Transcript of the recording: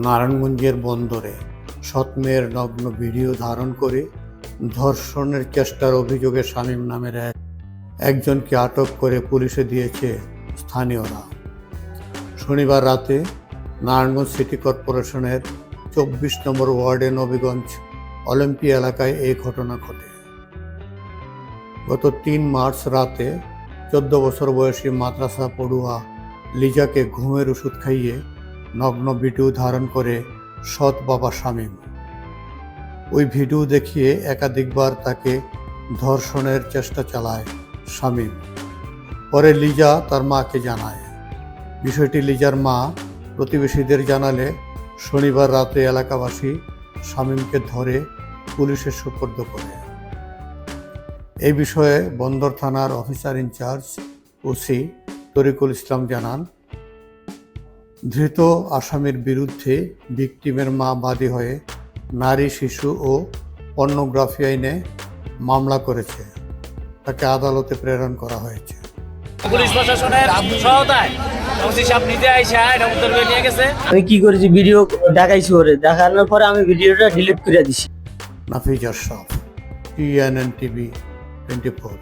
নারায়ণগঞ্জের বন্দরে সৎ মেয়ের নগ্ন ভিডিও ধারণ করে ধর্ষণের চেষ্টার অভিযোগে শামীম নামের একজনকে আটক করে পুলিশে দিয়েছে স্থানীয়রা। শনিবার রাতে নারায়ণগঞ্জ সিটি কর্পোরেশনের 24 নম্বর ওয়ার্ডে নবীগঞ্জ অলিম্পিয়া এলাকায় এই ঘটনা ঘটে। গত 3 মার্চ রাতে 14 বছর বয়সী মাদ্রাসা পড়ুয়া লিজাকে ঘুমের ওষুধ খাইয়ে নগ্ন ভিডিও ধারণ করে সৎ বাবা শামীম। ওই ভিডিও দেখিয়ে একাধিকবার তাকে ধর্ষণের চেষ্টা চালায় শামীম। পরে লিজা তার মাকে জানায়। বিষয়টি লিজার মা প্রতিবেশীদের জানালে শনিবার রাতে এলাকাবাসী শামীমকে ধরে পুলিশের সোপর্দ করে। এই বিষয়ে বন্দর থানার অফিসার ইনচার্জ ওসি তরিকুল ইসলাম জানান, ধৃত আসামির বিরুদ্ধে ভিকটিমের মা বাদী হয়ে নারী, শিশু ও পর্নোগ্রাফি আইনে মামলা করেছে। তাকে আদালতে প্রেরণ করা হয়েছে। পুলিশ প্রশাসনের সহায়তায় ওসি সাহেব নিতে আইসা এটা উত্তর করে নিয়ে গেছে। আমি কি করেছি, ভিডিও দেখাইছি, ওরে দেখানোর পরে আমি ভিডিওটা ডিলিট করে দিছি। Nafiz Ashraf, TNN TV 24।